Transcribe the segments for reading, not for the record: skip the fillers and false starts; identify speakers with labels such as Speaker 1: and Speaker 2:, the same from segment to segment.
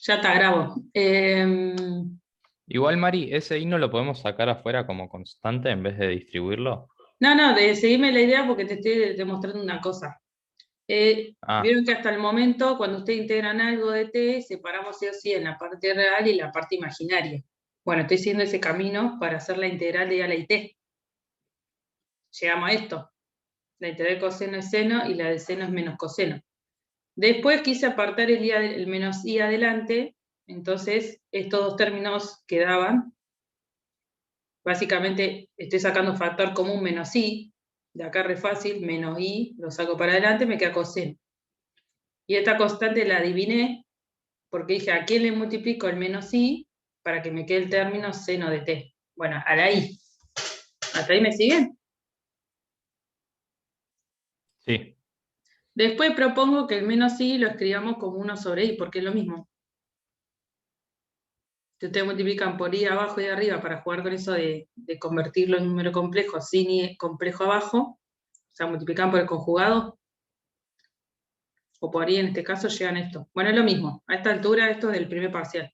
Speaker 1: Ya está, grabo.
Speaker 2: Igual, Mari, ese i no lo podemos sacar afuera como constante en vez de distribuirlo.
Speaker 1: No, no, de seguirme la idea porque te estoy demostrando una cosa.
Speaker 2: Ah,
Speaker 1: Vieron que hasta el momento, cuando ustedes integran algo de T, separamos sí o sí en la parte real y la parte imaginaria. Bueno, estoy siguiendo ese camino para hacer la integral de a la y T. Llegamos a esto. La integral coseno es seno y la de seno es menos coseno. Después quise apartar el menos i adelante, entonces estos dos términos quedaban. Básicamente estoy sacando factor común menos i, de acá re fácil, menos i, lo saco para adelante, me queda coseno. Y esta constante la adiviné porque dije, ¿a quién le multiplico el menos i para que me quede el término seno de t? Bueno, a la i. ¿Hasta ahí me siguen?
Speaker 2: sí.
Speaker 1: Después propongo que el menos i lo escribamos como 1 sobre i, porque es lo mismo. Si ustedes multiplican por i abajo y arriba para jugar con eso de convertirlo en un número complejo sin i complejo abajo, o sea, multiplican por el conjugado, o por ahí en este caso llegan esto. Bueno, es lo mismo. A esta altura esto es del primer parcial.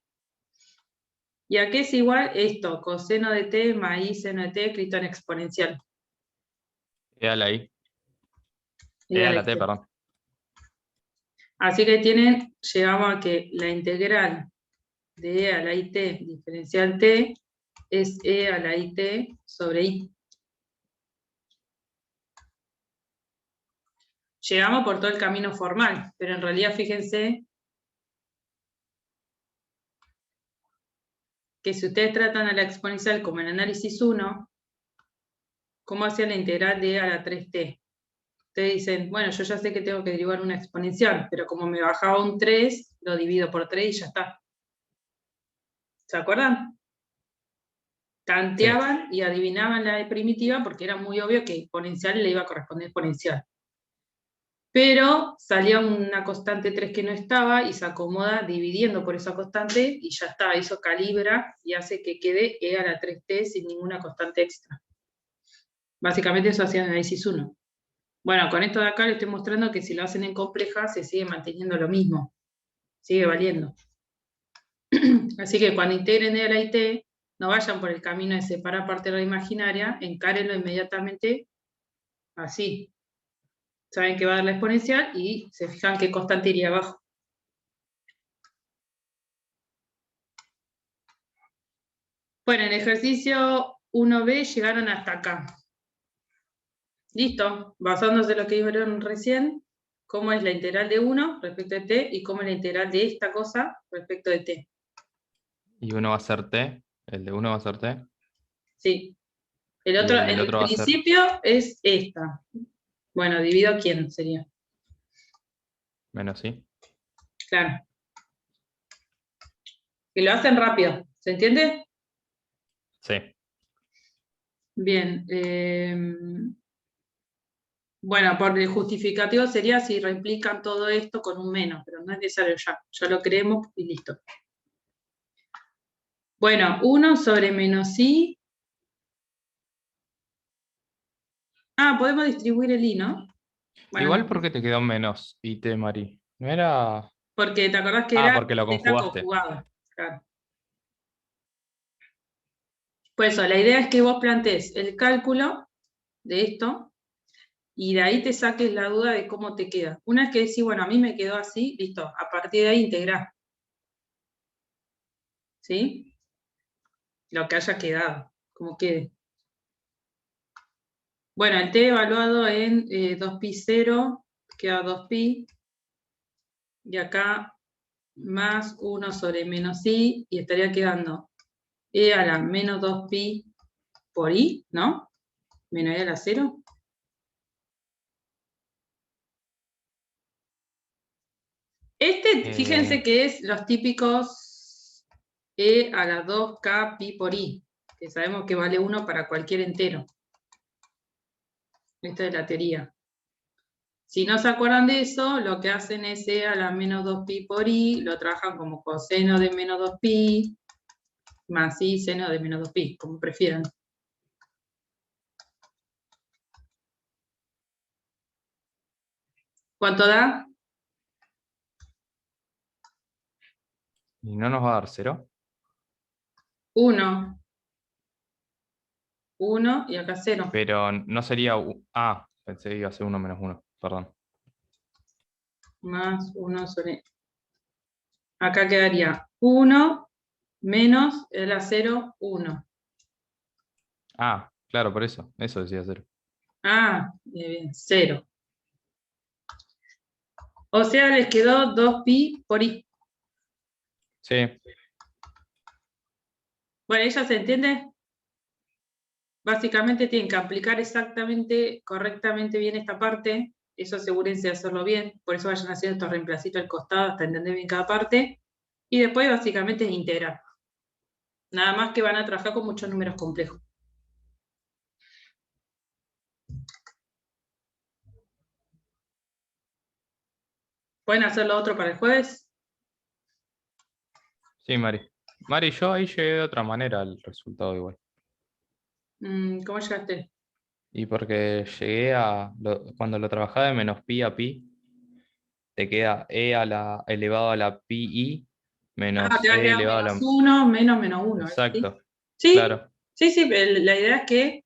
Speaker 1: ¿Y a qué es igual esto? Coseno de t más i seno de t escrito en exponencial.
Speaker 2: E a la i.
Speaker 1: Y
Speaker 2: E
Speaker 1: a
Speaker 2: a
Speaker 1: la
Speaker 2: la t,
Speaker 1: t.
Speaker 2: perdón.
Speaker 1: Así que llegamos a que la integral de e a la it diferencial t es e a la it sobre i. Llegamos por todo el camino formal, pero en realidad fíjense que si ustedes tratan a la exponencial como en análisis 1, ¿cómo hacía la integral de e a la 3t? Ustedes dicen, bueno, yo ya sé que tengo que derivar una exponencial, pero como me bajaba un 3, lo divido por 3 y ya está. ¿Se acuerdan?
Speaker 2: Sí.
Speaker 1: Tanteaban y adivinaban la primitiva porque era muy obvio que exponencial le iba a corresponder exponencial. Pero salía una constante 3 que no estaba y se acomoda dividiendo por esa constante y ya está, eso calibra y hace que quede e a la 3t sin ninguna constante extra. Básicamente eso hacía el análisis 1. Bueno, con esto de acá les estoy mostrando que si lo hacen en compleja se sigue manteniendo lo mismo, sigue valiendo. Así que cuando integren e a la it, no vayan por el camino de separar parte de la imaginaria, encárenlo inmediatamente así. Saben que va a dar la exponencial y se fijan qué constante iría abajo. Bueno, en el ejercicio 1b llegaron hasta acá. Listo, basándose en lo que vieron recién, cómo es la integral de 1 respecto de t y cómo es la integral de esta cosa respecto de t.
Speaker 2: Y uno va a ser t. El de uno va a ser t.
Speaker 1: Sí. El
Speaker 2: Y
Speaker 1: otro,
Speaker 2: el del
Speaker 1: el
Speaker 2: otro va a ser
Speaker 1: principio es esta. Bueno, divido quién sería.
Speaker 2: menos i.
Speaker 1: Claro. Que lo hacen rápido. ¿Se entiende?
Speaker 2: Sí.
Speaker 1: Bien. Bueno, por el justificativo sería si reimplican todo esto con un menos, pero no es necesario ya. Ya lo creemos y listo. Bueno, 1 sobre menos i. Ah, podemos distribuir el i, ¿no? Bueno,
Speaker 2: Igual,
Speaker 1: no,
Speaker 2: ¿por qué te quedó menos i t, Mari? No era.
Speaker 1: porque te acordás que
Speaker 2: Ah,
Speaker 1: era
Speaker 2: porque lo
Speaker 1: beta
Speaker 2: conjugaste.
Speaker 1: conjugada. Claro. Por eso, la idea es que vos plantees el cálculo de esto y de ahí te saques la duda de cómo te queda. Una vez que decís, bueno, a mí me quedó así, listo, a partir de ahí integrás. ¿Sí? Lo que haya quedado, como quede. Bueno, el t evaluado en 2pi0, queda 2pi, y acá más 1 sobre menos i, y estaría quedando e a la menos 2pi por i, ¿no? Menos e a la 0. Fíjense
Speaker 2: Eh,
Speaker 1: que es los típicos e a la 2k pi por i, que sabemos que vale 1 para cualquier entero. Esta es la teoría. Si no se acuerdan de eso, lo que hacen es e a la menos 2pi por i, lo trabajan como coseno de menos 2pi, más i seno de menos 2pi, como prefieran. ¿Cuánto da?
Speaker 2: ¿Y no nos va a dar 0?
Speaker 1: 1, 1 y acá 0.
Speaker 2: Pero no sería... Ah, pensé que iba a ser 1 menos 1, perdón.
Speaker 1: Más 1 sobre... Acá quedaría 1 menos el a 0, 1.
Speaker 2: Ah, claro, por eso. Eso decía 0.
Speaker 1: Ah, bien, 0. O sea, les quedó 2pi por i.
Speaker 2: Sí,
Speaker 1: Bueno, ¿ella se entiende? Básicamente tienen que aplicar exactamente, correctamente bien esta parte. Eso asegúrense de hacerlo bien. Por eso vayan haciendo estos reemplacitos al costado hasta entender bien cada parte. Y después básicamente es integrar. Nada más que van a trabajar con muchos números complejos. ¿Pueden hacer lo otro para el jueves?
Speaker 2: sí, Mari. Mari, yo ahí llegué de otra manera al resultado igual.
Speaker 1: ¿Cómo llegaste?
Speaker 2: Y porque llegué cuando lo trabajaba de menos pi a pi, te queda e a la elevado a la pi i
Speaker 1: Ah,
Speaker 2: menos
Speaker 1: te va a
Speaker 2: e
Speaker 1: quedar
Speaker 2: elevado a
Speaker 1: menos
Speaker 2: la...
Speaker 1: 1, menos 1. ¿Sí?
Speaker 2: Exacto,
Speaker 1: Sí,
Speaker 2: claro.
Speaker 1: sí, sí. La idea es que,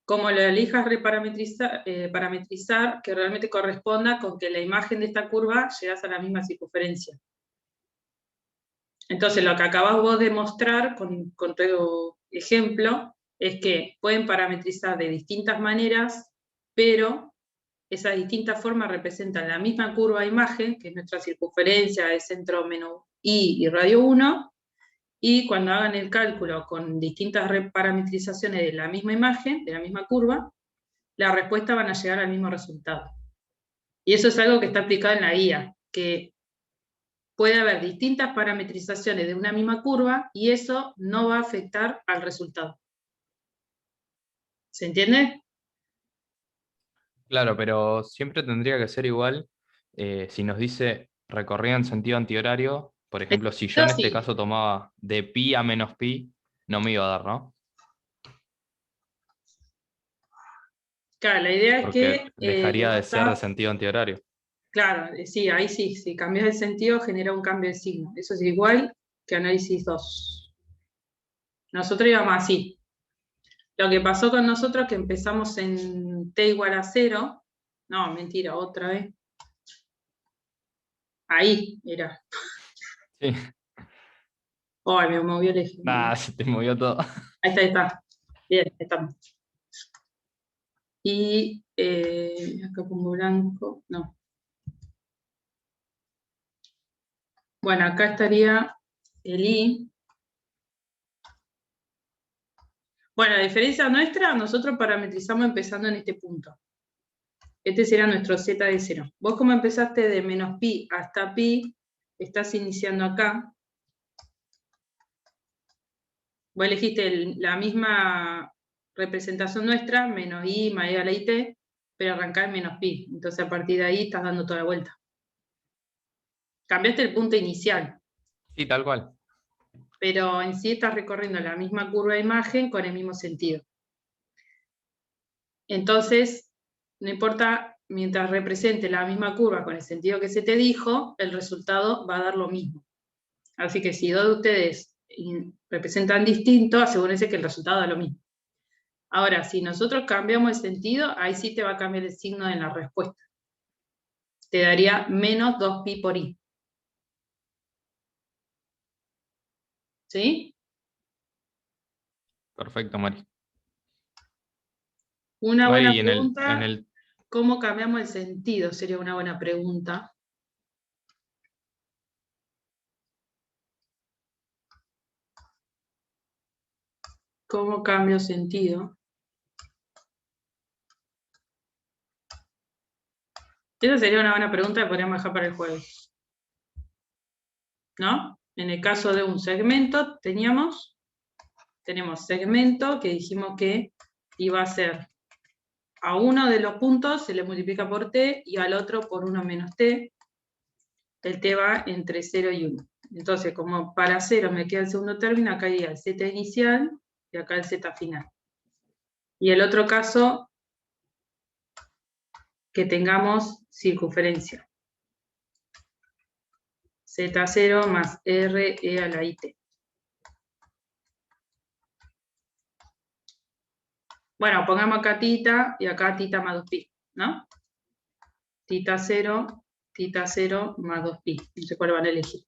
Speaker 1: como lo elijas reparametrizar, parametrizar, que realmente corresponda con que la imagen de esta curva llegas a la misma circunferencia. Entonces, lo que acabas vos de mostrar con tu ejemplo es que pueden parametrizar de distintas maneras, pero esas distintas formas representan la misma curva de imagen, que es nuestra circunferencia de centro menos i y radio 1, y cuando hagan el cálculo con distintas parametrizaciones de la misma imagen, de la misma curva, la respuesta van a llegar al mismo resultado. Y eso es algo que está aplicado en la guía, que puede haber distintas parametrizaciones de una misma curva y eso no va a afectar al resultado. ¿Se entiende?
Speaker 2: Claro, pero siempre tendría que ser igual si nos dice recorrida en sentido antihorario. Por ejemplo, si yo
Speaker 1: Pero
Speaker 2: en este
Speaker 1: sí,
Speaker 2: caso tomaba de pi a menos pi, no me iba a dar, ¿no?
Speaker 1: claro, la idea es
Speaker 2: Porque
Speaker 1: que
Speaker 2: dejaría
Speaker 1: vos
Speaker 2: de ser de
Speaker 1: estás,
Speaker 2: sentido antihorario.
Speaker 1: claro, sí, ahí sí, si cambias el sentido genera un cambio de signo. Eso es igual que análisis 2. Nosotros íbamos así. Lo que pasó con nosotros es que empezamos en t igual a 0. No, mentira, otra vez. Ahí era.
Speaker 2: Sí,
Speaker 1: Oh, me movió el eje.
Speaker 2: nada, se te movió todo.
Speaker 1: Ahí está, ahí está. Bien, estamos. Y acá pongo blanco. No. Bueno, acá estaría el i. Bueno, la diferencia nuestra, nosotros parametrizamos empezando en este punto. Este será nuestro z de 0. Vos como empezaste de menos pi hasta pi, estás iniciando acá. Vos elegiste la misma representación nuestra, menos i más e a la it, pero arrancás en menos pi. Entonces a partir de ahí estás dando toda la vuelta. Cambiaste el punto inicial,
Speaker 2: Sí, tal cual.
Speaker 1: pero en sí estás recorriendo la misma curva de imagen con el mismo sentido. Entonces, no importa, mientras represente la misma curva con el sentido que se te dijo, el resultado va a dar lo mismo. Así que si dos de ustedes representan distinto, asegúrense que el resultado da lo mismo. Ahora, si nosotros cambiamos el sentido, ahí sí te va a cambiar el signo en la respuesta. Te daría menos 2pi por i. ¿Sí?
Speaker 2: Perfecto, Mari.
Speaker 1: Una buena
Speaker 2: Mari, en
Speaker 1: pregunta,
Speaker 2: el,
Speaker 1: ¿cómo cambiamos el sentido? Sería una buena pregunta. ¿Cómo cambio sentido? Esa sería una buena pregunta que podríamos dejar para el jueves. ¿No? En el caso de un segmento, tenemos segmento que dijimos que iba a ser a uno de los puntos se le multiplica por t y al otro por 1 menos t. El t va entre 0 y 1. Entonces, como para 0 me queda el segundo término, acá iría el z inicial y acá el z final. Y el otro caso, que tengamos circunferencia. Z0 más R e a la IT. Bueno, pongamos acá tita y acá tita más 2pi, ¿no? Tita 0 más 2pi. No sé cuál van a elegir.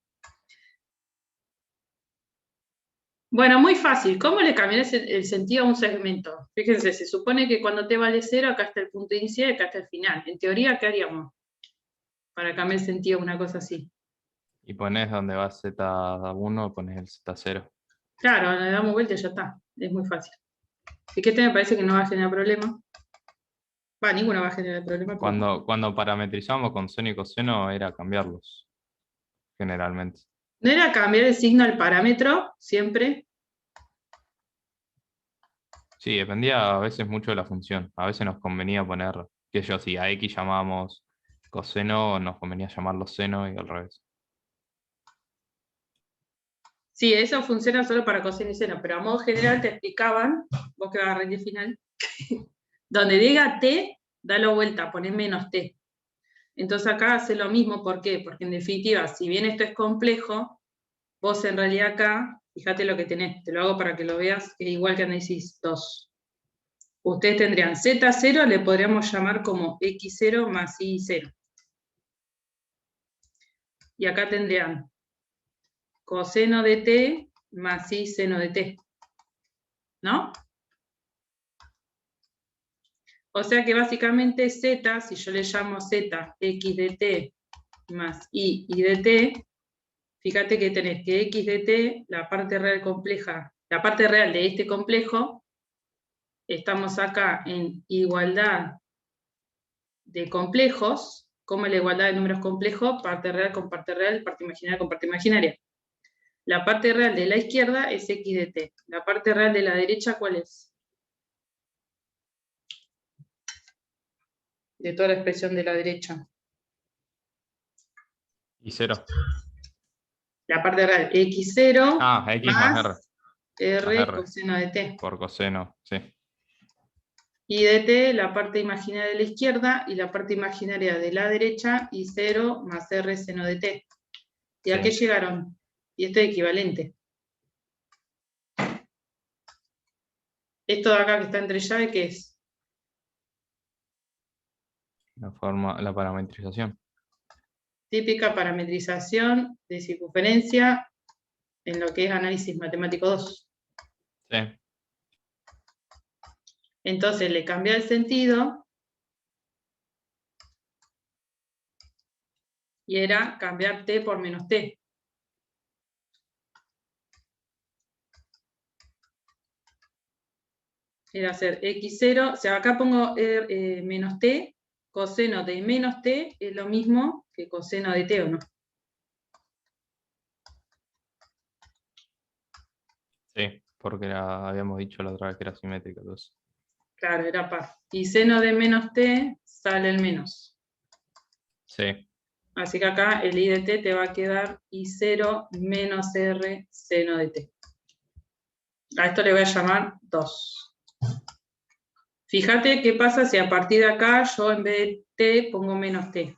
Speaker 1: Bueno, muy fácil. ¿Cómo le cambias el sentido a un segmento? Fíjense, se supone que cuando t vale 0, acá está el punto de inicio y acá está el final. En teoría, ¿qué haríamos para cambiar el sentido a una cosa así?
Speaker 2: Y pones donde va Z1, pones el Z0.
Speaker 1: Claro, le damos vuelta y ya está. Es muy fácil. Así que este me parece que no va a generar problema. Va, ninguno va a generar problema. Pero...
Speaker 2: Cuando parametrizamos con seno y coseno era cambiarlos, generalmente.
Speaker 1: ¿No era cambiar el signo al parámetro siempre?
Speaker 2: Sí, dependía a veces mucho de la función. A veces nos convenía poner, qué sé yo, si a X llamábamos coseno, nos convenía llamarlo seno y al revés.
Speaker 1: Sí, eso funciona solo para coseno y seno, pero a modo general te explicaban, vos que vas a rendir final, donde diga t, dalo vuelta, poné menos t. Entonces acá hace lo mismo, ¿por qué? Porque en definitiva, si bien esto es complejo, vos en realidad acá, fíjate lo que tenés, te lo hago para que lo veas, que es igual que análisis 2. Ustedes tendrían Z0, le podríamos llamar como X0 más Y0. Y acá tendrían coseno de t más y seno de t, ¿no? O sea que básicamente z, si yo le llamo z, x de t más y de t, fíjate que tenés que x de t, la parte real compleja, la parte real de este complejo, estamos acá en igualdad de complejos. ¿Cómo es la igualdad de números complejos? Parte real con parte real, parte imaginaria con parte imaginaria. La parte real de la izquierda es x de t. La parte real de la derecha, ¿cuál es? De toda la expresión de la derecha.
Speaker 2: Y 0.
Speaker 1: La parte real, x0
Speaker 2: Ah, X más R.
Speaker 1: más
Speaker 2: Más
Speaker 1: r
Speaker 2: R.
Speaker 1: coseno de t.
Speaker 2: Por coseno, sí.
Speaker 1: Y de t, la parte imaginaria de la izquierda y la parte imaginaria de la derecha, y 0 más r seno de t. ¿Y a qué
Speaker 2: Sí.
Speaker 1: llegaron? Y esto es equivalente. Esto de acá que está entre llave, ¿qué es?
Speaker 2: La parametrización.
Speaker 1: Típica parametrización de circunferencia en lo que es análisis matemático 2.
Speaker 2: Sí.
Speaker 1: Entonces le cambia el sentido y era cambiar t por menos t. Era hacer x0, o sea, acá pongo menos t, coseno de menos t es lo mismo que coseno de t, ¿o no?
Speaker 2: Sí, porque habíamos dicho la otra vez que era simétrica. Entonces.
Speaker 1: Claro, era par. Y seno de menos t sale el menos.
Speaker 2: Sí.
Speaker 1: Así que acá el i de t te va a quedar i0 menos r seno de t. A esto le voy a llamar 2. Fíjate qué pasa si a partir de acá yo en vez de t pongo menos t.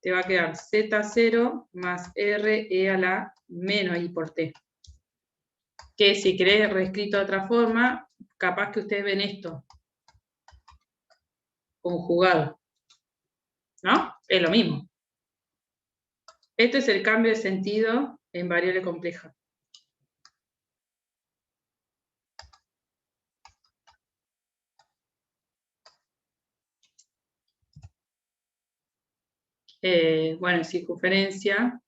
Speaker 1: Te va a quedar z0 más r e a la menos i por t. Que si querés reescrito de otra forma, capaz que ustedes ven esto conjugado, ¿no? Es lo mismo. Este es el cambio de sentido en variable compleja. Bueno, circunferencia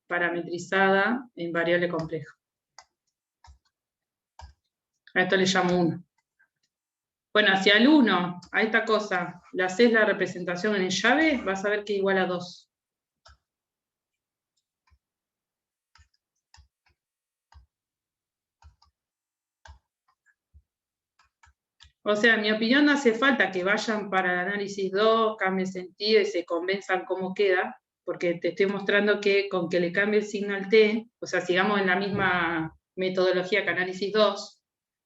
Speaker 1: parametrizada en variable compleja. A esto le llamo 1. Bueno, hacia el 1, a esta cosa, le haces la representación en llave, vas a ver que es igual a 2. O sea, en mi opinión no hace falta que vayan para el análisis 2, cambien sentido y se convenzan cómo queda, porque te estoy mostrando que con que le cambie el signo al t, o sea, sigamos en la misma metodología que análisis 2,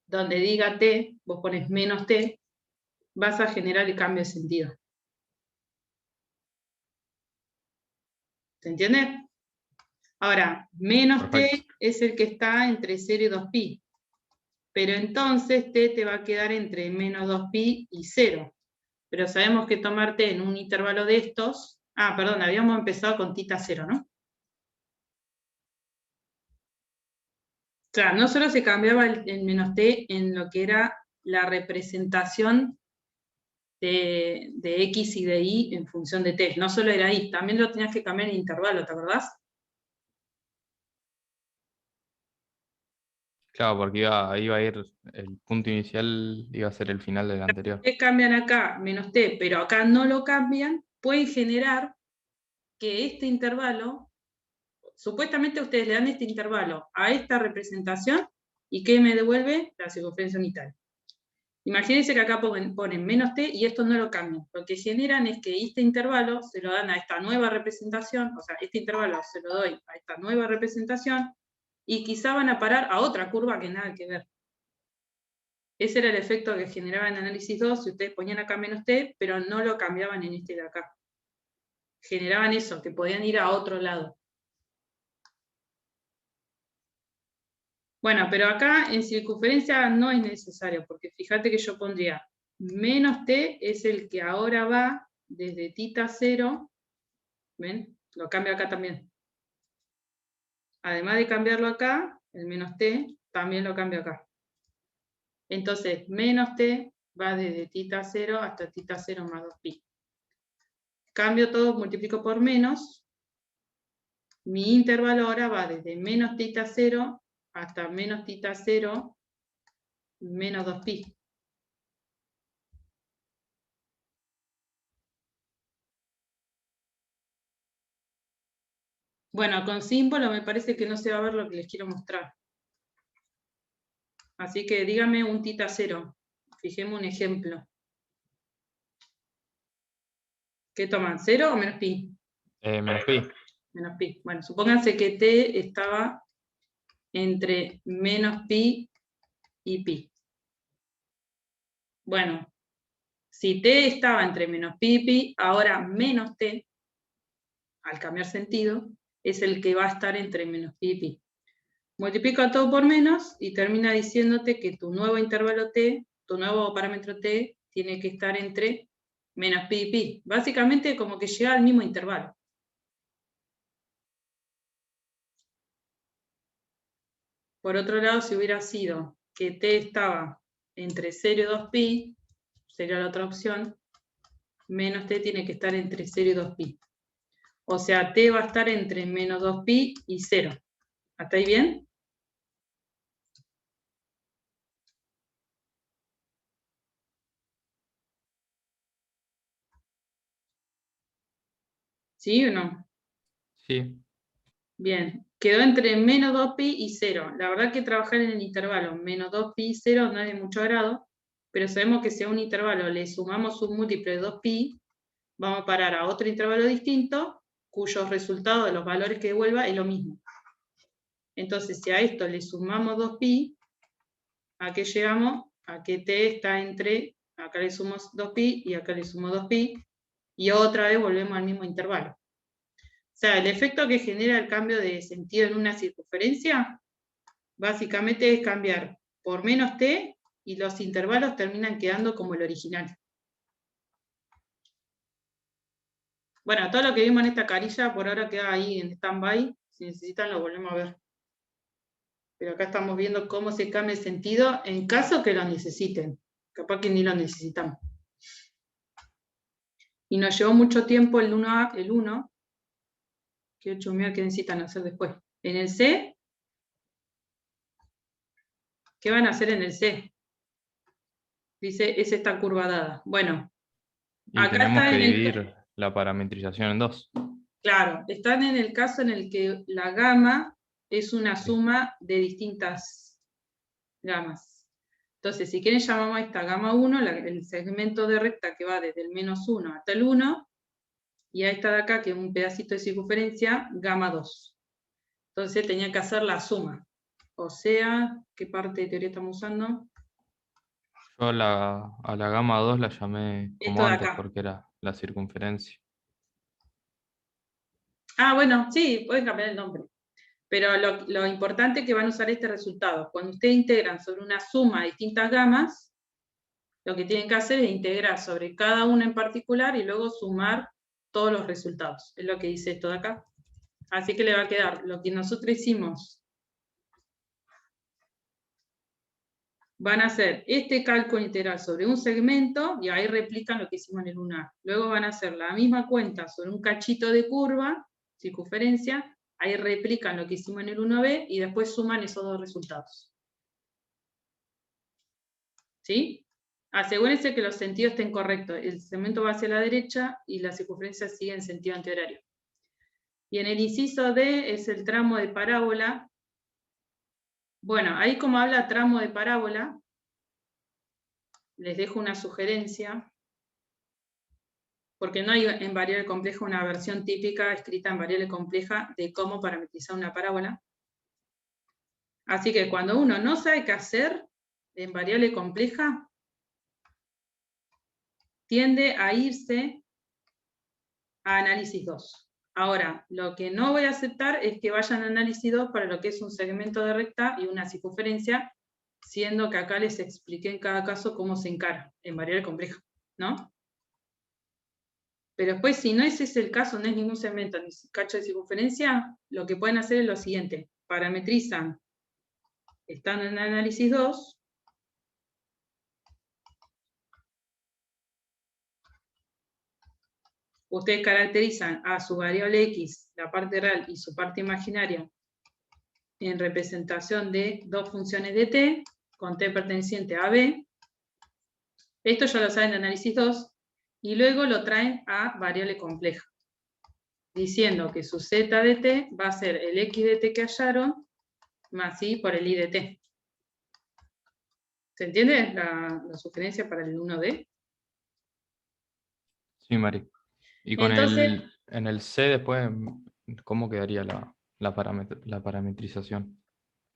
Speaker 1: donde diga t, vos pones menos t, vas a generar el cambio de sentido. ¿Se entiende? Ahora, menos
Speaker 2: Perfecto.
Speaker 1: t es el que está entre 0 y 2pi. Pero entonces t te va a quedar entre menos 2pi y 0. Pero sabemos que tomar t en un intervalo de estos... Ah, perdón, habíamos empezado con tita 0, ¿no? Claro, no solo se cambiaba el menos t en lo que era la representación de x y de y en función de t, no solo era y, también lo tenías que cambiar en intervalo, ¿te acordás?
Speaker 2: Claro, porque iba a ir, el punto inicial iba a ser el final del anterior.
Speaker 1: Ustedes cambian acá menos t, pero acá no lo cambian, pueden generar que este intervalo, supuestamente ustedes le dan este intervalo a esta representación, y ¿qué me devuelve? La circunferencia unitaria. Imagínense que acá ponen menos t y esto no lo cambian. Lo que generan es que este intervalo se lo dan a esta nueva representación, o sea, este intervalo se lo doy a esta nueva representación, y quizá van a parar a otra curva que nada que ver. Ese era el efecto que generaba en análisis 2 si ustedes ponían acá menos t, pero no lo cambiaban en este de acá. Generaban eso, que podían ir a otro lado. Bueno, pero acá en circunferencia no es necesario, porque fíjate que yo pondría menos t es el que ahora va desde tita 0, ¿ven? Lo cambio acá también. Además de cambiarlo acá, el menos t, también lo cambio acá. Entonces, menos t va desde tita 0 hasta tita 0 más 2pi. Cambio todo, multiplico por menos. Mi intervalo ahora va desde menos tita 0 hasta menos tita 0 menos 2pi. Bueno, con símbolo me parece que no se va a ver lo que les quiero mostrar. Así que dígame un tita 0. Fijemos un ejemplo. ¿Qué toman? ¿0 o menos pi?
Speaker 2: Menos pi.
Speaker 1: Menos pi. Bueno, supónganse que t estaba entre menos pi y pi. Bueno, si t estaba entre menos pi y pi, ahora menos t, al cambiar sentido, es el que va a estar entre menos pi y pi. Multiplica todo por menos y termina diciéndote que tu nuevo intervalo t, tu nuevo parámetro t, tiene que estar entre menos pi y pi. Básicamente como que llega al mismo intervalo. Por otro lado, si hubiera sido que t estaba entre 0 y 2pi, sería la otra opción, menos t tiene que estar entre 0 y 2pi. O sea, t va a estar entre menos 2pi y 0. ¿Hasta ahí bien? ¿Sí o no?
Speaker 2: Sí.
Speaker 1: Bien. Quedó entre menos 2pi y 0. La verdad que trabajar en el intervalo menos 2pi y 0 no es de mucho agrado, pero sabemos que si a un intervalo le sumamos un múltiplo de 2pi, vamos a parar a otro intervalo distinto, cuyos resultados de los valores que devuelva es lo mismo. Entonces, si a esto le sumamos 2pi, ¿a qué llegamos? A que t está entre, acá le sumo 2pi y acá le sumo 2pi, y otra vez volvemos al mismo intervalo. O sea, el efecto que genera el cambio de sentido en una circunferencia, básicamente es cambiar por menos t, y los intervalos terminan quedando como el original. Bueno, todo lo que vimos en esta carilla por ahora queda ahí en stand-by. Si necesitan lo volvemos a ver. Pero acá estamos viendo cómo se cambia el sentido en caso que lo necesiten. Capaz que ni lo necesitamos. Y nos llevó mucho tiempo el 1A, el 1. Quiero chumear qué necesitan hacer después. En el C, ¿qué van a hacer en el C? Dice, es esta curva dada. Bueno,
Speaker 2: Y
Speaker 1: acá
Speaker 2: tenemos
Speaker 1: está
Speaker 2: que
Speaker 1: en el...
Speaker 2: dividir la parametrización en dos.
Speaker 1: Claro, están en el caso en el que la gama es una
Speaker 2: Sí.
Speaker 1: suma de distintas gamas. Entonces, si quieren llamamos a esta gama 1, el segmento de recta que va desde el menos 1 hasta el 1, y a esta de acá, que es un pedacito de circunferencia, gama 2. Entonces tenía que hacer la suma. O sea, ¿qué parte de teoría estamos usando?
Speaker 2: Yo a la gama 2 la llamé
Speaker 1: Esto
Speaker 2: como
Speaker 1: de
Speaker 2: antes
Speaker 1: acá.
Speaker 2: porque era la circunferencia.
Speaker 1: Ah, bueno, sí, pueden cambiar el nombre. Pero lo importante es que van a usar este resultado. Cuando ustedes integran sobre una suma de distintas gamas, lo que tienen que hacer es integrar sobre cada una en particular y luego sumar todos los resultados. Es lo que dice esto de acá. Así que le va a quedar lo que nosotros hicimos. Van a hacer este cálculo integral sobre un segmento y ahí replican lo que hicimos en el 1A. Luego van a hacer la misma cuenta sobre un cachito de curva, circunferencia, ahí replican lo que hicimos en el 1B y después suman esos dos resultados. ¿Sí? Asegúrense que los sentidos estén correctos. El segmento va hacia la derecha y la circunferencia sigue en sentido antihorario. Y en el inciso D es el tramo de parábola. Bueno, ahí como habla tramo de parábola, les dejo una sugerencia, porque no hay en variable compleja una versión típica escrita en variable compleja de cómo parametrizar una parábola. Así que cuando uno no sabe qué hacer en variable compleja, tiende a irse a análisis 2. Ahora, lo que no voy a aceptar es que vayan a análisis 2 para lo que es un segmento de recta y una circunferencia, siendo que acá les expliqué en cada caso cómo se encara en variable compleja, ¿no? Pero después, si no ese es el caso, no es ningún segmento ni cacho de circunferencia, lo que pueden hacer es lo siguiente. Parametrizan, estando en análisis 2, ustedes caracterizan a su variable x, la parte real, y su parte imaginaria en representación de dos funciones de t, con t perteneciente a b. Esto ya lo saben de análisis 2, y luego lo traen a variable compleja, diciendo que su z de t va a ser el x de t que hallaron, más i por el i de t. ¿Se entiende la sugerencia para el 1D?
Speaker 2: Sí, Mari. Y con
Speaker 1: Entonces,
Speaker 2: en el C después, ¿cómo quedaría la parametrización?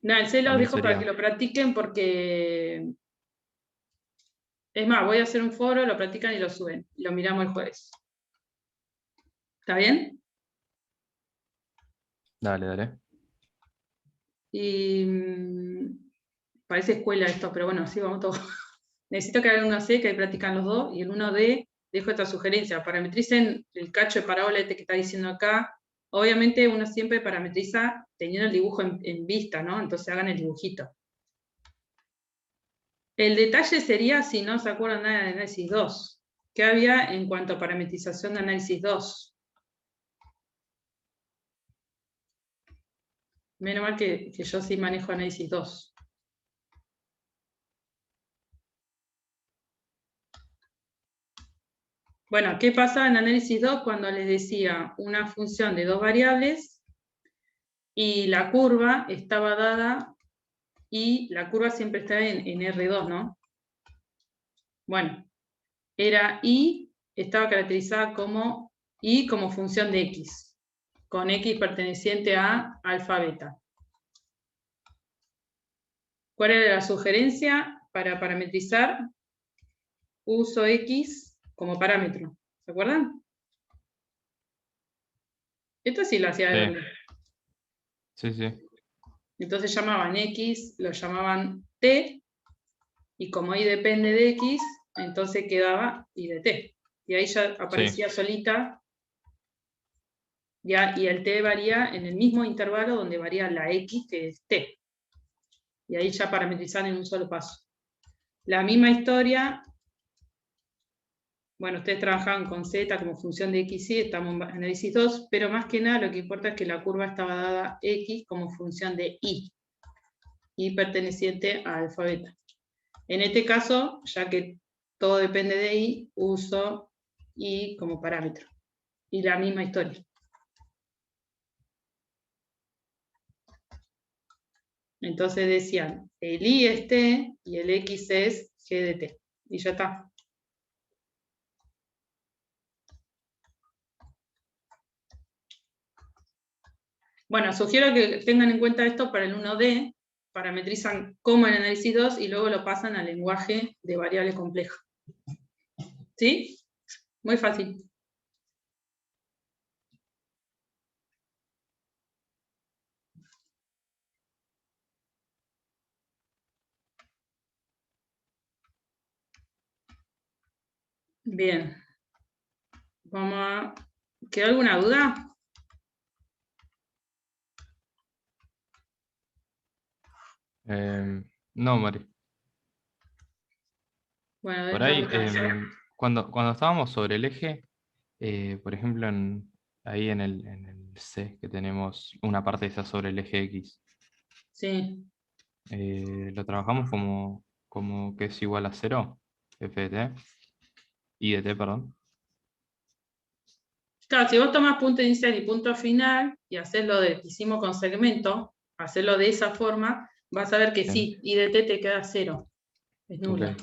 Speaker 1: no, el C los
Speaker 2: También
Speaker 1: dejo para que
Speaker 2: sería...
Speaker 1: lo practiquen porque, es más, voy a hacer un foro, lo practican y lo suben. Lo miramos el jueves. ¿Está bien?
Speaker 2: Dale, dale.
Speaker 1: Y parece escuela esto, pero bueno, sí, vamos todos. Necesito que hagan un 1C, que ahí practican los dos, y el 1D, dejo esta sugerencia. Parametricen el cacho de parábola este que está diciendo acá. Obviamente uno siempre parametriza teniendo el dibujo en vista, ¿no? Entonces hagan el dibujito. El detalle sería si no se acuerdan nada de análisis 2. ¿Qué había en cuanto a parametrización de análisis 2? Menos mal que yo sí manejo análisis 2. Bueno, ¿qué pasa en análisis 2 cuando les decía una función de dos variables y la curva estaba dada y la curva siempre está en R2, ¿no? Bueno, era I, estaba caracterizada como I como función de X, con X perteneciente a alfa beta. ¿Cuál era la sugerencia para parametrizar? Uso X como parámetro. ¿Se acuerdan? Esto sí lo hacía de grande.
Speaker 2: Sí, sí.
Speaker 1: Entonces llamaban X, lo llamaban T, y como Y depende de X, entonces quedaba Y de T. Y ahí ya aparecía solita, ya, y el T varía en el mismo intervalo donde varía la X, que es T. Y ahí ya parametrizan en un solo paso. La misma historia, bueno, ustedes trabajaban con Z como función de X, y estamos en análisis 2, pero más que nada lo que importa es que la curva estaba dada X como función de Y perteneciente a alfa beta. En este caso, ya que todo depende de I, uso I como parámetro. Y la misma historia. Entonces decían, el I es T y el X es G de T. Y ya está. Bueno, sugiero que tengan en cuenta esto para el 1D, parametrizan como en análisis 2 y luego lo pasan al lenguaje de variable compleja. ¿Sí? Muy fácil. Bien. Vamos a... ¿Quedó alguna duda?
Speaker 2: No, Mari.
Speaker 1: Bueno, de
Speaker 2: Por
Speaker 1: esto
Speaker 2: ahí,
Speaker 1: vamos a hacer.
Speaker 2: cuando estábamos sobre el eje, por ejemplo, ahí en el C, que tenemos una parte esa sobre el eje X,
Speaker 1: Sí.
Speaker 2: lo trabajamos como que es igual a 0, f de t, y de t, perdón.
Speaker 1: Claro, si vos tomás punto inicial y punto final y haces lo que hicimos con segmento, hacerlo de esa forma, vas a ver que
Speaker 2: Bien,
Speaker 1: sí, y de t te queda 0, es
Speaker 2: ok.
Speaker 1: nulo.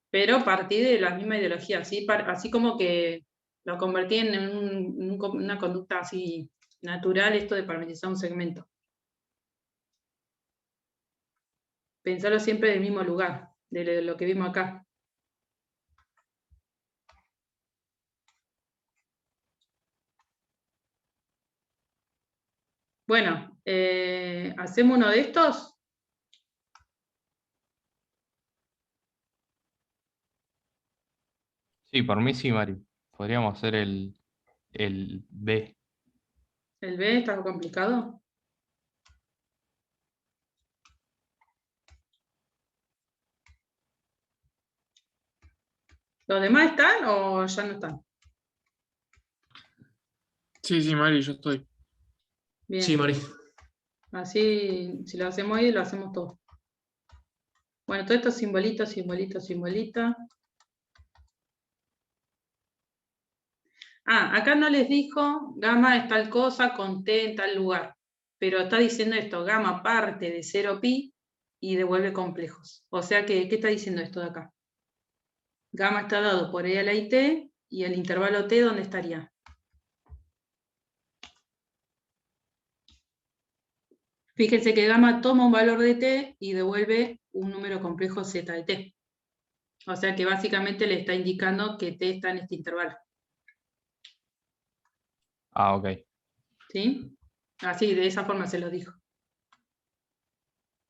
Speaker 1: Pero partí de la misma ideología, así como que lo convertí en una conducta así natural, esto de parametrizar un segmento. Pensarlo siempre del mismo lugar, de lo que vimos acá. Bueno, ¿hacemos uno de estos?
Speaker 2: Sí, por mí sí, Mari. Podríamos hacer el B.
Speaker 1: ¿El B está complicado? ¿Los demás están o ya no están?
Speaker 3: Sí, sí, Mari, yo estoy.
Speaker 1: Bien.
Speaker 3: Sí, Mari.
Speaker 1: Así, si lo hacemos ahí, lo hacemos todo. Bueno, todo esto simbolito, simbolito, simbolito. Ah, acá no les dijo gamma es tal cosa con t en tal lugar. Pero está diciendo esto, gamma parte de 0pi y devuelve complejos. O sea que, ¿qué está diciendo esto de acá? Gamma está dado por e a la it y el intervalo t, ¿dónde estaría? Fíjense que gamma toma un valor de t y devuelve un número complejo z de t. O sea que básicamente le está indicando que t está en este intervalo.
Speaker 2: Ah, ok.
Speaker 1: ¿Sí? Así, de esa forma se lo dijo.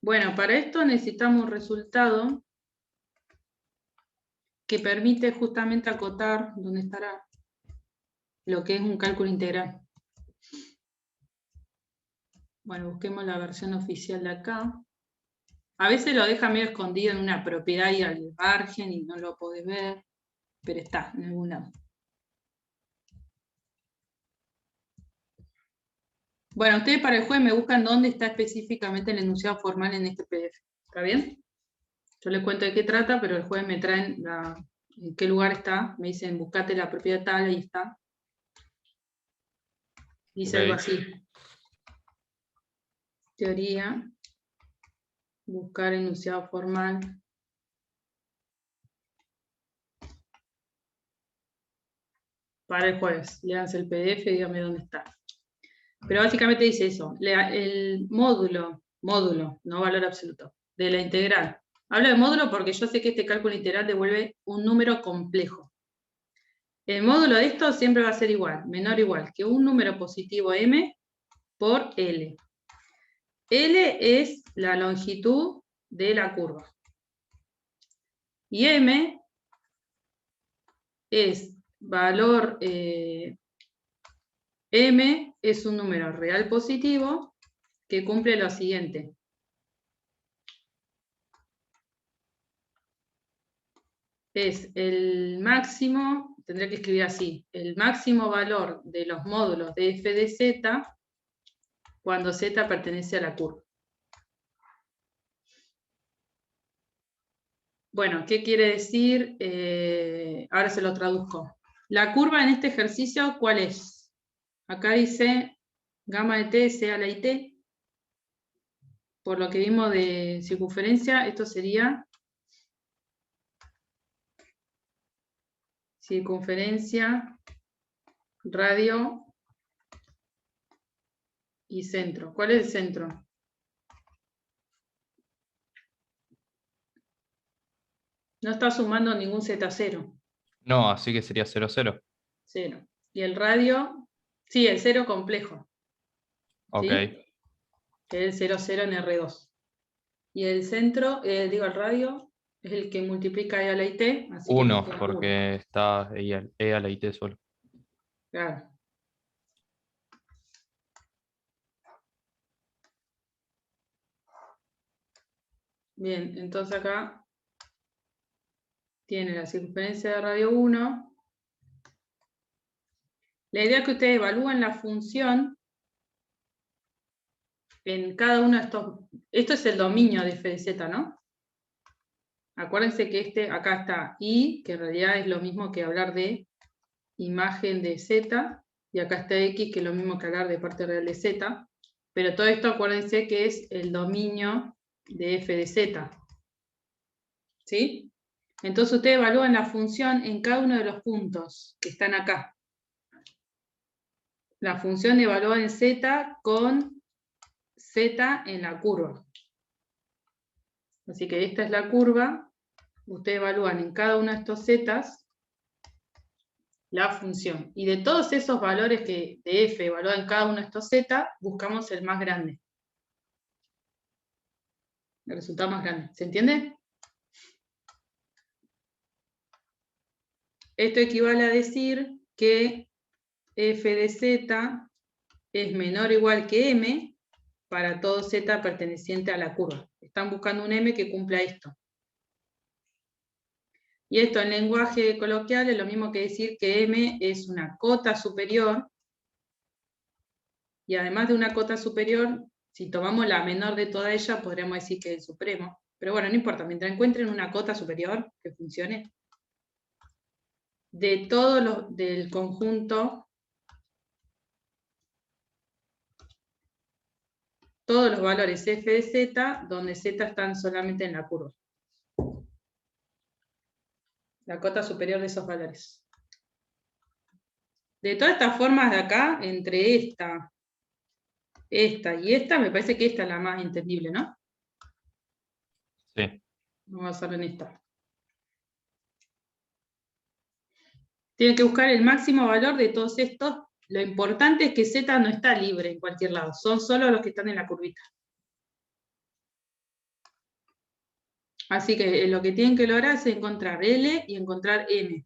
Speaker 1: Bueno, para esto necesitamos un resultado que permite justamente acotar dónde estará lo que es un cálculo integral. Bueno, busquemos la versión oficial de acá. A veces lo deja medio escondido en una propiedad y al margen y no lo podés ver, pero está en algún lado. Bueno, ustedes para el jueves me buscan dónde está específicamente el enunciado formal en este PDF. ¿Está bien? Yo les cuento de qué trata, pero el jueves me traen en qué lugar está. Me dicen, buscate la propiedad tal, ahí está. Dice algo
Speaker 2: Ok.
Speaker 1: así. Teoría, buscar enunciado formal. Para el jueves. Léanse el PDF y díganme dónde está. Pero básicamente dice eso. El módulo, no valor absoluto, de la integral. Hablo de módulo porque yo sé que este cálculo integral devuelve un número complejo. El módulo de esto siempre va a ser igual, menor o igual, que un número positivo m por L. L es la longitud de la curva. Y m es valor, m es un número real positivo que cumple lo siguiente. Es el máximo, tendré que escribir así, el máximo valor de los módulos de f de z cuando z pertenece a la curva. Bueno, ¿qué quiere decir? Ahora se lo traduzco. La curva en este ejercicio, ¿cuál es? Acá dice gamma de t sea la it. Por lo que vimos de circunferencia, esto sería circunferencia, radio y centro. ¿Cuál es el centro? No está sumando ningún z0.
Speaker 2: No, así que sería 0, 0.
Speaker 1: 0. Y el radio, sí, el 0 complejo,
Speaker 2: Ok.
Speaker 1: ¿sí? Que es el 0, 0 en R2. Y el centro, digo el radio, es el que multiplica E a la IT. Así que
Speaker 2: 1,
Speaker 1: queda
Speaker 2: porque está E a la IT solo.
Speaker 1: Claro. Bien, entonces acá tiene la circunferencia de radio 1. La idea es que ustedes evalúen la función en cada uno de estos. Esto es el dominio de f de z, ¿no? Acuérdense que acá está I, que en realidad es lo mismo que hablar de imagen de z, y acá está X, que es lo mismo que hablar de parte real de z, pero todo esto acuérdense que es el dominio de f de z. ¿Sí? Entonces ustedes evalúan la función en cada uno de los puntos que están acá. La función evalúa en z con z en la curva. Así que esta es la curva. Ustedes evalúan en cada uno de estos zetas la función. Y de todos esos valores de f evaluados en cada uno de estos z, buscamos el más grande. El resultado más grande. ¿Se entiende? Esto equivale a decir que f de z es menor o igual que m para todo z perteneciente a la curva. Están buscando un m que cumpla esto. Y esto en lenguaje coloquial es lo mismo que decir que m es una cota superior, y además de una cota superior, si tomamos la menor de toda ella, podríamos decir que es el supremo. Pero bueno, no importa, mientras encuentren una cota superior que funcione, de todo del conjunto, todos los valores f de z, donde z están solamente en la curva. La cota superior de esos valores. De todas estas formas de acá, entre esta y esta, me parece que esta es la más entendible, ¿no?
Speaker 2: Sí.
Speaker 1: Vamos a hacerlo en esta. Tienen que buscar el máximo valor de todos estos. Lo importante es que z no está libre en cualquier lado, son solo los que están en la curvita. Así que lo que tienen que lograr es encontrar L y encontrar M.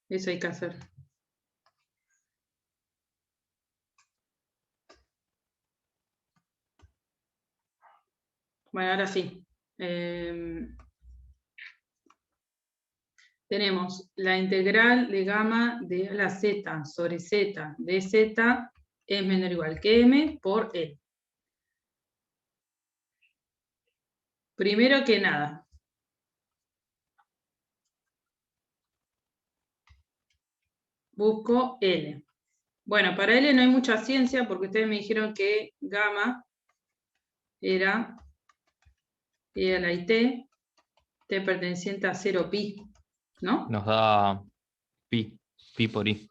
Speaker 1: Eso hay que hacer. Bueno, ahora sí. Tenemos la integral de gamma de la z sobre z de z es menor o igual que m por L. Primero que nada, busco L. Bueno, para L no hay mucha ciencia porque ustedes me dijeron que gamma era E a la i t perteneciente a 0pi, ¿no?
Speaker 2: Nos da pi por i.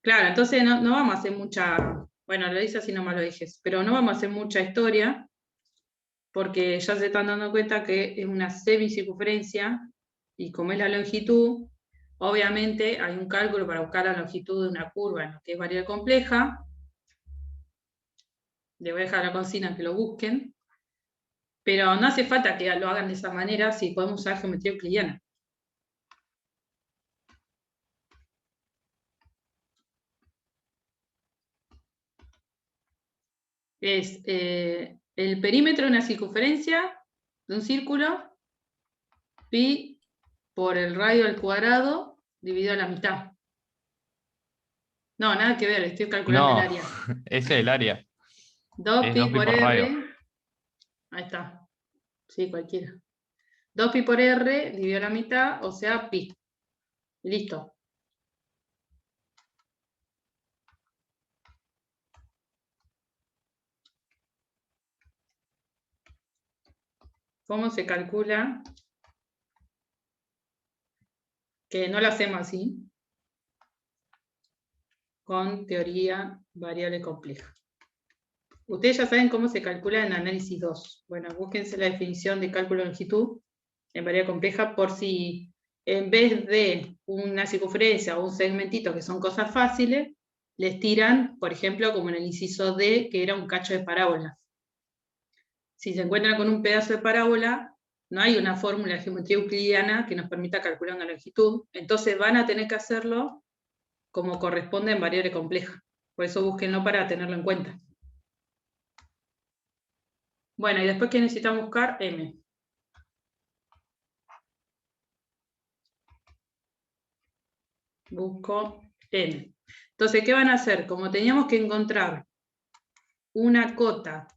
Speaker 1: Claro, entonces no vamos a hacer mucha, bueno, lo dice así nomás lo dijes, pero no vamos a hacer mucha historia, porque ya se están dando cuenta que es una semicircunferencia, y como es la longitud, obviamente hay un cálculo para buscar la longitud de una curva en lo que es variable compleja. Le voy a dejar a la consigna que lo busquen, pero no hace falta que lo hagan de esa manera si podemos usar geometría euclidiana. Es el perímetro de una circunferencia de un círculo, pi por el radio al cuadrado dividido a la mitad. No, nada que ver, estoy calculando el
Speaker 2: No,
Speaker 1: área.
Speaker 2: ese es el área.
Speaker 1: 2pi
Speaker 2: Es 2pi
Speaker 1: por
Speaker 2: por
Speaker 1: R.
Speaker 2: radio.
Speaker 1: Ahí está. Sí, cualquiera. 2pi por R dividido a la mitad, o sea, pi. Listo. ¿Cómo se calcula? Que no lo hacemos así. Con teoría variable compleja. Ustedes ya saben cómo se calcula en análisis 2. Bueno, búsquense la definición de cálculo de longitud en variable compleja por si en vez de una circunferencia o un segmentito, que son cosas fáciles, les tiran, por ejemplo, como en el inciso D, que era un cacho de parábola. si se encuentran con un pedazo de parábola, no hay una fórmula de geometría euclidiana que nos permita calcular una longitud, entonces van a tener que hacerlo como corresponde en variable compleja. Por eso búsquenlo para tenerlo en cuenta. Bueno, y después, ¿qué necesitamos buscar? M. Busco N. Entonces, ¿qué van a hacer? Como teníamos que encontrar una cota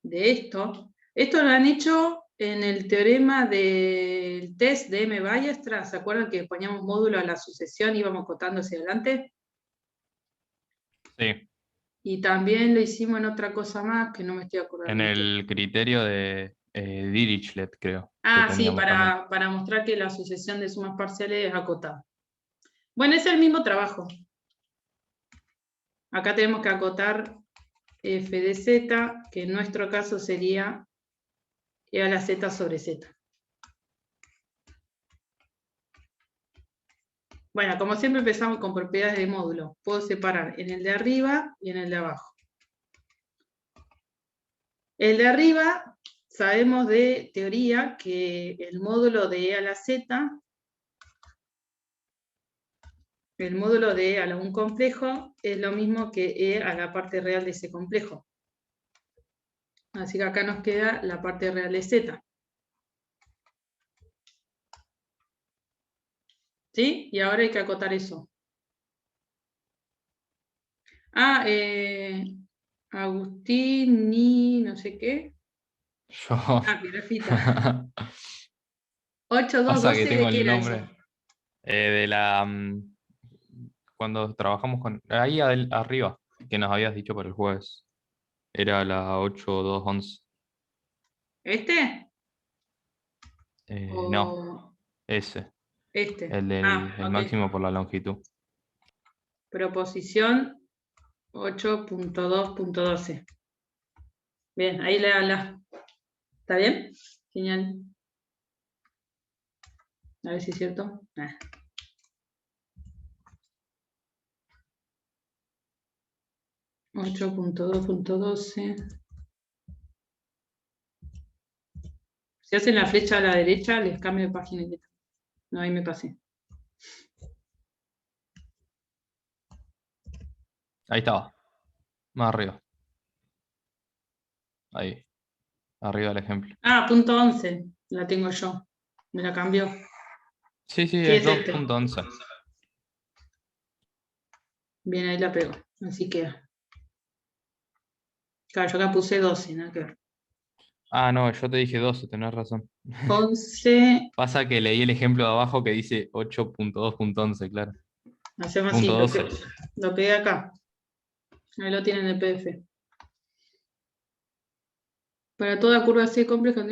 Speaker 1: de esto lo han hecho en el teorema del test de M. Ballestra. ¿Se acuerdan que poníamos módulo a la sucesión y íbamos cotando hacia adelante?
Speaker 2: Sí,
Speaker 1: Y también lo hicimos en otra cosa más que no me estoy acordando.
Speaker 2: en el criterio de Dirichlet, creo. Que
Speaker 1: Ah, sí,
Speaker 2: teníamos también.
Speaker 1: para mostrar que la sucesión de sumas parciales es acotada. Bueno, es el mismo trabajo. Acá tenemos que acotar f de z, que en nuestro caso sería e a la z sobre z. Bueno, como siempre empezamos con propiedades de módulo. Puedo separar en el de arriba y en el de abajo. El de arriba, sabemos de teoría que el módulo de e a la z, el módulo de e a la un complejo, es lo mismo que e a la parte real de ese complejo. Así que acá nos queda la parte real de z. ¿Sí? Y ahora hay que acotar eso. Ah, Agustín, ni no sé qué.
Speaker 2: Yo.
Speaker 1: Ah, grafita. 8, 2,
Speaker 2: Pasa que
Speaker 1: 12,
Speaker 2: tengo
Speaker 1: ¿de qué
Speaker 2: el
Speaker 1: era eso?
Speaker 2: nombre de la. Cuando trabajamos con. Ahí arriba, que nos habías dicho para el jueves. Era la 8211.
Speaker 1: ¿Este?
Speaker 2: No,
Speaker 1: ¿O
Speaker 2: ese.
Speaker 1: este?
Speaker 2: El
Speaker 1: Ok.
Speaker 2: máximo por la longitud.
Speaker 1: Proposición 8.2.12. Bien, ahí le habla. ¿Está bien? Genial. A ver si es cierto. 8.2.12. Si hacen la flecha a la derecha, les cambio de página. No, ahí me pasé.
Speaker 2: Ahí estaba. Más arriba. Ahí. Arriba el ejemplo.
Speaker 1: Ah, punto 11. La tengo yo. Me la cambió.
Speaker 2: Sí, sí,
Speaker 1: Sí,
Speaker 2: es
Speaker 1: es este.
Speaker 2: 2.11.
Speaker 1: Bien, ahí la pego. Así queda. Claro, yo acá puse 12, nada que ver.
Speaker 2: Ah, no, yo te dije 12, tenés razón.
Speaker 1: 11.
Speaker 2: Pasa que leí el ejemplo de abajo que dice 8.2.11, claro.
Speaker 1: Hacemos así.
Speaker 2: Punto 12.
Speaker 1: Lo pegué acá. Ahí lo tienen en el PDF. Para toda curva C compleja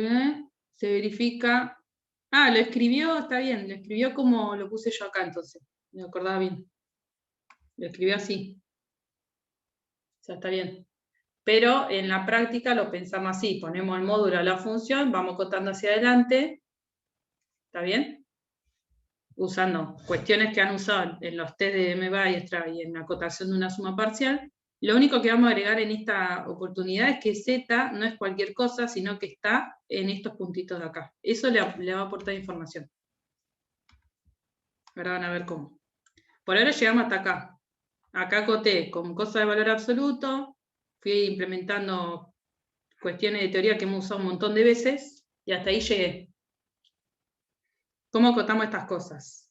Speaker 1: se verifica. Ah, lo escribió, está bien. Lo escribió como lo puse yo acá entonces. Me acordaba bien. Lo escribió así. O sea, está bien. Pero en la práctica lo pensamos así. Ponemos el módulo a la función, vamos contando hacia adelante. ¿Está bien? Usando cuestiones que han usado en los test de M-Ballestra y en la acotación de una suma parcial. Lo único que vamos a agregar en esta oportunidad es que Z no es cualquier cosa, sino que está en estos puntitos de acá. Eso le va a aportar información. Ahora van a ver cómo. Por ahora llegamos hasta acá. Acá acoté con cosa de valor absoluto, fui implementando cuestiones de teoría que hemos usado un montón de veces, y hasta ahí llegué. ¿Cómo acotamos estas cosas?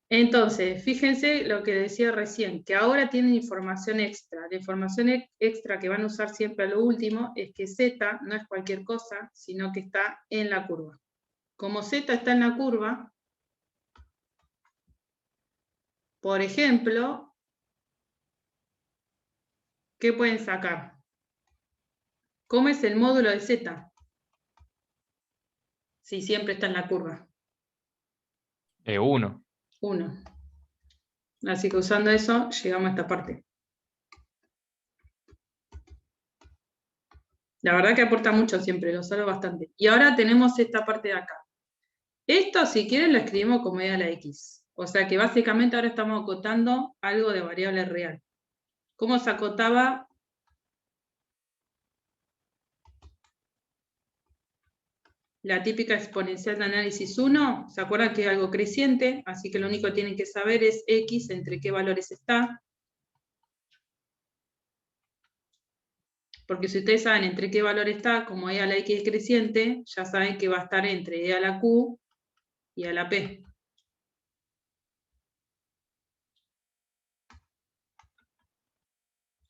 Speaker 1: Entonces, fíjense lo que decía recién, que ahora tienen información extra. La información extra que van a usar siempre a lo último es que Z no es cualquier cosa, sino que está en la curva. Como Z está en la curva, por ejemplo, ¿qué pueden sacar? ¿Cómo es el módulo de Z? Si siempre está en la curva.
Speaker 2: 1.
Speaker 1: 1. Así que usando eso, llegamos a esta parte. La verdad que aporta mucho siempre, lo salvo bastante. Y ahora tenemos esta parte de acá. Esto, si quieren, lo escribimos como e a la x. O sea que básicamente ahora estamos acotando algo de variable real. ¿Cómo se acotaba? La típica exponencial de análisis 1, ¿se acuerdan que es algo creciente? Así que lo único que tienen que saber es x entre qué valores está. Porque si ustedes saben entre qué valor está, como e a la x es creciente, ya saben que va a estar entre e a la q y a la p.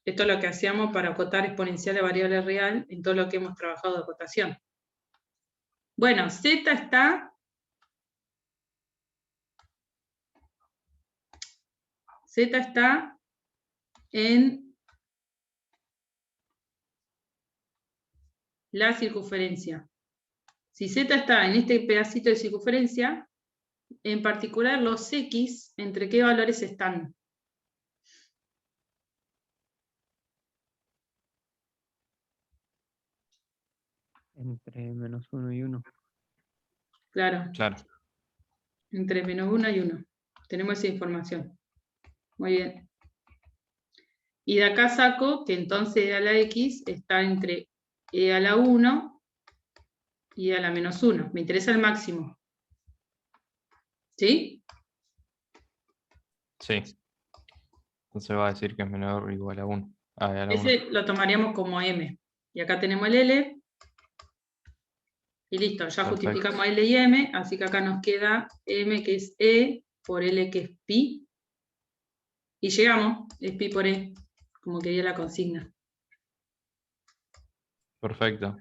Speaker 1: Esto es lo que hacíamos para acotar exponencial de variable real en todo lo que hemos trabajado de acotación. Bueno, z está en la circunferencia. Si z está en este pedacito de circunferencia, en particular los x, ¿entre qué valores están?
Speaker 4: Entre -1 y 1.
Speaker 1: Claro,
Speaker 2: Claro.
Speaker 1: entre -1 y 1. Tenemos esa información. Muy bien. Y de acá saco que entonces e a la x está entre e a la 1 y e a la -1. Me interesa el máximo. ¿Sí?
Speaker 2: Sí. Entonces va a decir que es menor o igual a 1. A la 1.
Speaker 1: Ese lo tomaríamos como m. Y acá tenemos el L. Y listo, ya
Speaker 2: Perfecto.
Speaker 1: justificamos L y M. Así que acá nos queda M que es E por L que es pi. Y llegamos, es pi por E, como quería la consigna.
Speaker 2: Perfecto.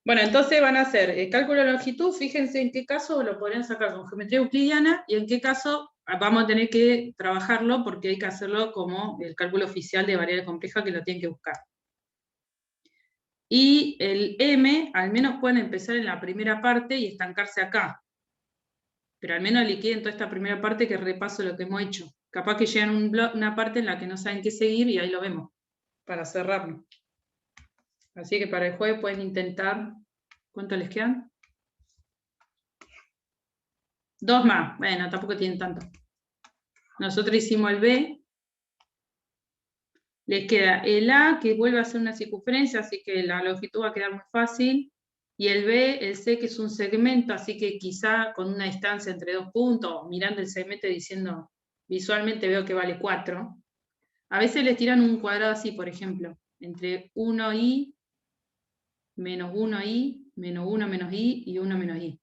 Speaker 1: Bueno, entonces van a hacer el cálculo de longitud, fíjense en qué caso lo podrían sacar con geometría euclidiana y en qué caso vamos a tener que trabajarlo porque hay que hacerlo como el cálculo oficial de variable compleja que lo tienen que buscar. Y el M, al menos pueden empezar en la primera parte y estancarse acá. Pero al menos liquiden toda esta primera parte que repaso lo que hemos hecho. Capaz que llegan a una parte en la que no saben qué seguir y ahí lo vemos, para cerrarlo. Así que para el jueves pueden intentar. ¿Cuánto les quedan? 2 más. Bueno, tampoco tienen tanto. Nosotros hicimos el B. Les queda el A, que vuelve a ser una circunferencia, así que la longitud va a quedar muy fácil. Y el B, el C, que es un segmento, así que quizá con una distancia entre 2 puntos, mirando el segmento y diciendo, visualmente veo que vale 4. A veces les tiran un cuadrado así, por ejemplo, entre 1i, menos 1i, menos 1 menos i y 1 menos i.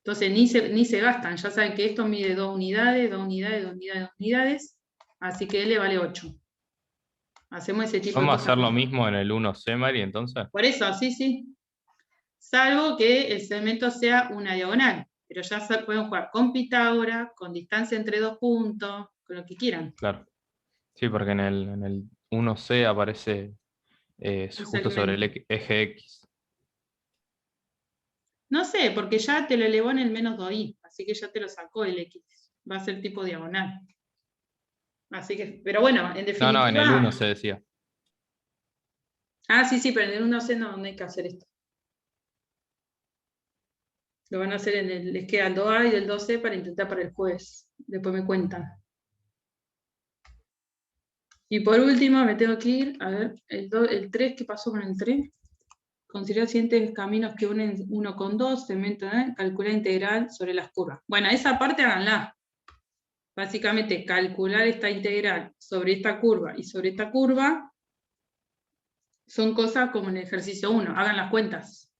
Speaker 1: Entonces ni se gastan, ya saben que esto mide 2 unidades, 2 unidades, 2 unidades, 2 unidades, así que L vale 8. Hacemos ese tipo de
Speaker 2: ¿Vamos a
Speaker 1: cosas.
Speaker 2: hacer lo mismo en el 1C, Mari, entonces?
Speaker 1: Por eso, sí. Salvo que el segmento sea una diagonal, pero ya pueden jugar con Pitágoras, con distancia entre 2 puntos, con lo que quieran.
Speaker 2: Claro. Sí, porque en el 1C aparece
Speaker 1: Un
Speaker 2: justo sobre el
Speaker 1: segmento.
Speaker 2: eje X.
Speaker 1: No sé, porque ya te lo elevó en el menos 2i, así que ya te lo sacó el X. Va a ser tipo diagonal. Así que, pero bueno, en definitiva.
Speaker 2: No, en el 1 se decía.
Speaker 1: Ah, sí, pero en el 1C no hay que hacer esto. Lo van a hacer les queda el 2A y el 2C para intentar para el jueves. Después me cuentan. Y por último me tengo que ir, a ver, el 3, ¿qué pasó con el 3? Considera los siguientes caminos que unen 1 con 2, segmento, calcular integral sobre las curvas. Bueno, esa parte háganla. Básicamente, calcular esta integral sobre esta curva y sobre esta curva son cosas como en el ejercicio 1, hagan las cuentas.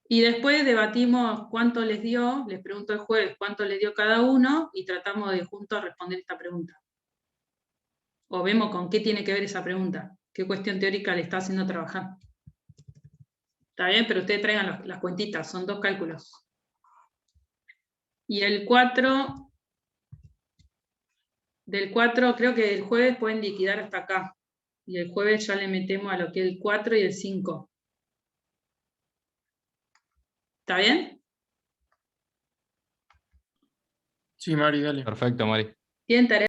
Speaker 1: Y después debatimos cuánto les dio, les pregunto el jueves cuánto les dio cada uno y tratamos de juntos responder esta pregunta. O vemos con qué tiene que ver esa pregunta, qué cuestión teórica le está haciendo trabajar. Está bien, pero ustedes traigan las cuentitas, son 2 cálculos. Y el 4, del 4 creo que el jueves pueden liquidar hasta acá. Y el jueves ya le metemos a lo que es el 4 y el 5. ¿Está bien?
Speaker 3: Sí, Mari, dale.
Speaker 2: Perfecto, Mari.
Speaker 1: ¿Tienen tarea?